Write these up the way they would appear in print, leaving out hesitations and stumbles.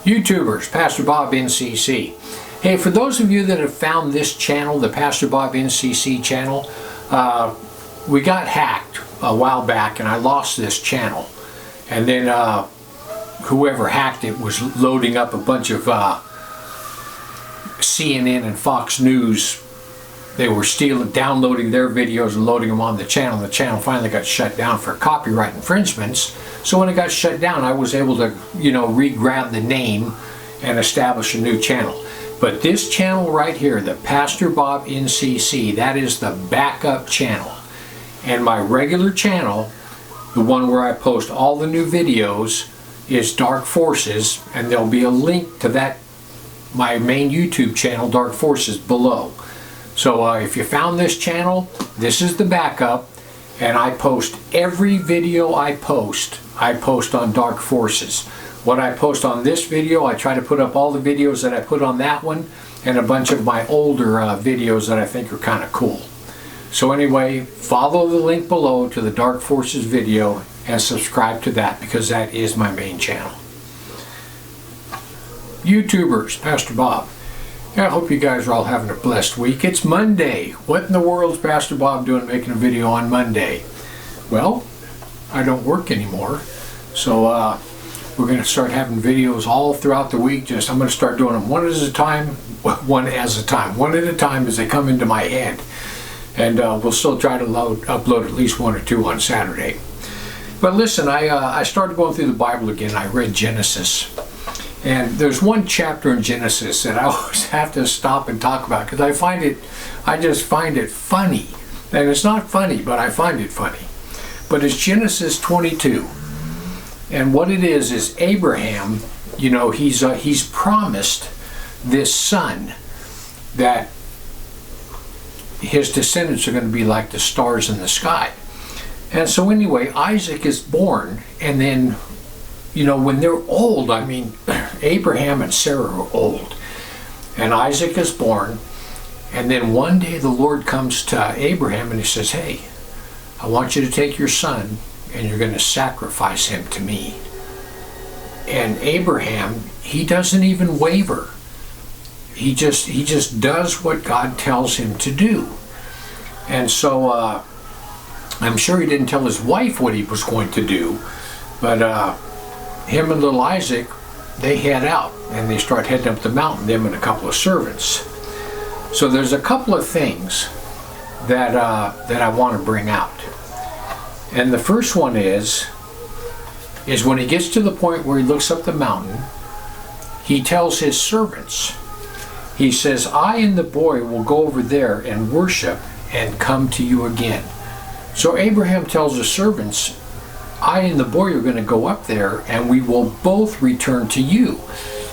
YouTubers, Pastor Bob NCC. Hey, for those of you that have found this channel, the Pastor Bob NCC channel, we got hacked a while back and I lost this channel. And then whoever hacked it was loading up a bunch of CNN and Fox News. They were downloading their videos and loading them on the channel. The channel finally got shut down for copyright infringements. So when it got shut down, I was able to, re-grab the name and establish a new channel. But this channel right here, the Pastor Bob NCC, that is the backup channel. And my regular channel, the one where I post all the new videos, is Dark Forces, and there'll be a link to that, my main YouTube channel, Dark Forces, below. So if you found this channel, this is the backup, and I post every video I post on Dark Forces. What I post on this video, I try to put up all the videos that I put on that one, and a bunch of my older videos that I think are kind of cool. So anyway, follow the link below to the Dark Forces video and subscribe to that, because that is my main channel. YouTubers, Pastor Bob. I hope you guys are all having a blessed week. It's Monday. What in the world's Pastor Bob doing making a video on Monday? Well, I don't work anymore, so we're going to start having videos all throughout the week. I'm going to start doing them one at a time as they come into my head. And we'll still try to upload at least one or two on Saturday. But listen, I started going through the Bible again. I read Genesis. And there's one chapter in Genesis that I always have to stop and talk about, because I just find it funny. And it's not funny, but I find it funny. But it's Genesis 22. And what it is Abraham, he's promised this son that his descendants are going to be like the stars in the sky. And so anyway, Isaac is born, and then, when they're old, Abraham and Sarah are old, and Isaac is born, and then one day the Lord comes to Abraham and he says, hey, I want you to take your son and you're going to sacrifice him to me. And Abraham, he doesn't even waver. He just does what God tells him to do. And so I'm sure he didn't tell his wife what he was going to do, but him and little Isaac, they head out and they start heading up the mountain, them and a couple of servants. So there's a couple of things that I want to bring out. And the first one is when he gets to the point where he looks up the mountain, he tells his servants, he says, I and the boy will go over there and worship and come to you again. So Abraham tells the servants, I and the boy are going to go up there and we will both return to you.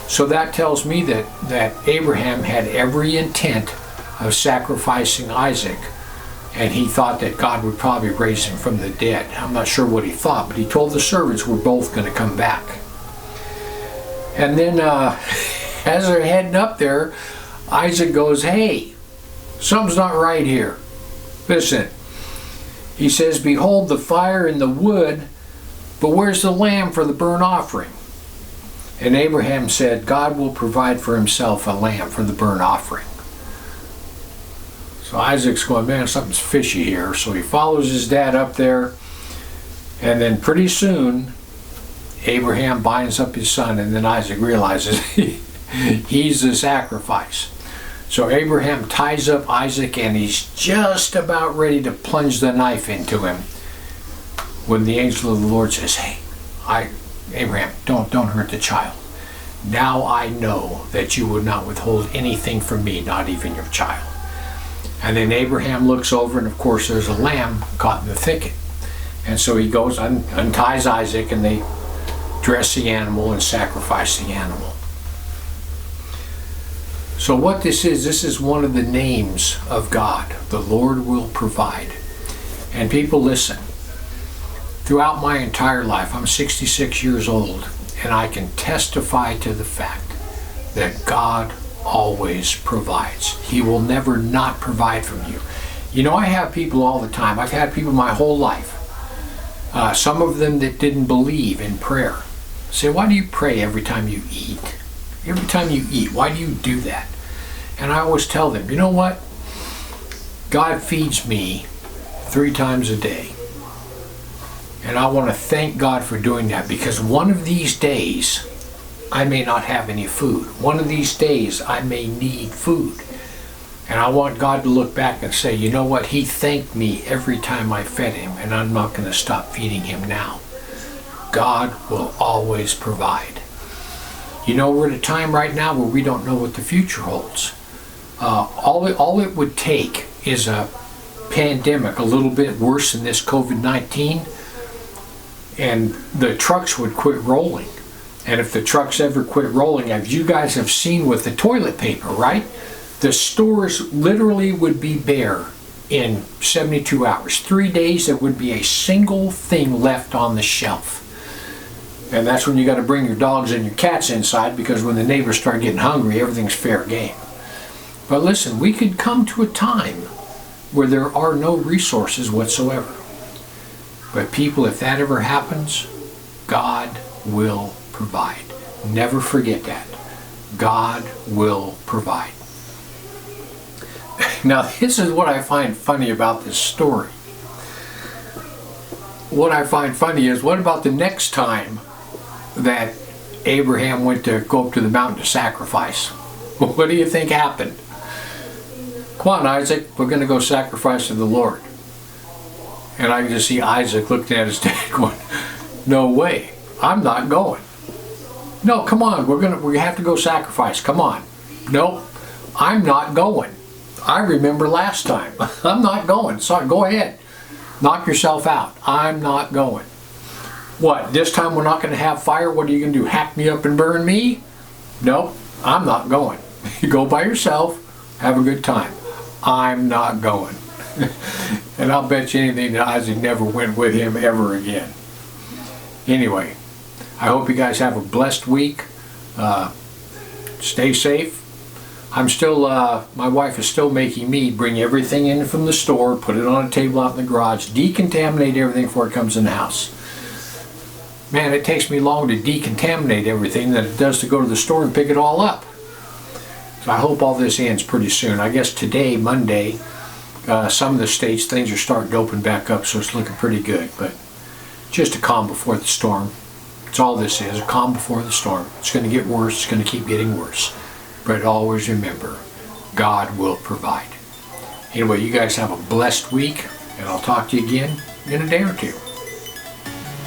So that tells me that Abraham had every intent of sacrificing Isaac, and he thought that God would probably raise him from the dead. I'm not sure what he thought, but he told the servants we're both going to come back. And then as they're heading up there, Isaac goes, hey, something's not right here. Listen, he says, behold the fire and the wood, but where's the lamb for the burnt offering? And Abraham said, God will provide for himself a lamb for the burnt offering. So Isaac's going, man, something's fishy here. So he follows his dad up there, and then pretty soon Abraham binds up his son, and then Isaac realizes he's the sacrifice. So Abraham ties up Isaac, and he's just about ready to plunge the knife into him when the angel of the Lord says, hey, Abraham, don't hurt the child. Now I know that you would not withhold anything from me, not even your child. And then Abraham looks over, and of course there's a lamb caught in the thicket. And so he goes, unties Isaac, and they dress the animal and sacrifice the animal. So what this is one of the names of God. The Lord will provide. And people, listen. Throughout my entire life, I'm 66 years old, and I can testify to the fact that God always provides. He will never not provide from you. I have people all the time. I've had people my whole life. Some of them that didn't believe in prayer. Say, why do you pray every time you eat? Every time you eat, why do you do that? And I always tell them, you know what? God feeds me 3 times a day. And I want to thank God for doing that, because one of these days I may not have any food. One of these days I may need food. And I want God to look back and say, you know what? He thanked me every time I fed him, and I'm not going to stop feeding him now. God will always provide. You know, we're at a time right now where we don't know what the future holds. All it would take is a pandemic a little bit worse than this COVID-19, and the trucks would quit rolling. And if the trucks ever quit rolling, as you guys have seen with the toilet paper, right? The stores literally would be bare in 72 hours. 3 days, there would be a single thing left on the shelf. And that's when you got to bring your dogs and your cats inside, because when the neighbors start getting hungry, everything's fair game. But listen, we could come to a time where there are no resources whatsoever. But people, if that ever happens, God will provide. Never forget that. God will provide. Now, this is what I find funny about this story. What I find funny is, what about the next time that Abraham went to go up to the mountain to sacrifice? What do you think happened? Come on, Isaac, we're going to go sacrifice to the Lord. And I can just see Isaac looking at his dad going, no way, I'm not going. No, come on, we have to go sacrifice, come on. Nope, I'm not going. I remember last time. I'm not going. So go ahead. Knock yourself out. I'm not going. What, this time we're not going to have fire? What are you going to do? Hack me up and burn me? Nope, I'm not going. You go by yourself. Have a good time. I'm not going. And I'll bet you anything that Isaac never went with him ever again. Anyway, I hope you guys have a blessed week. Stay safe. I'm still, my wife is still making me bring everything in from the store, put it on a table out in the garage, decontaminate everything before it comes in the house. Man, it takes me longer to decontaminate everything than it does to go to the store and pick it all up. So I hope all this ends pretty soon. I guess today, Monday, some of the states, things are starting to open back up, so it's looking pretty good. But just a calm before the storm. That's all this is, a calm before the storm. It's going to get worse. It's going to keep getting worse. But always remember, God will provide. Anyway, you guys have a blessed week, and I'll talk to you again in a day or two.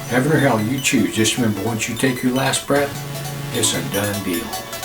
Heaven or hell, you choose. Just remember, once you take your last breath, it's a done deal.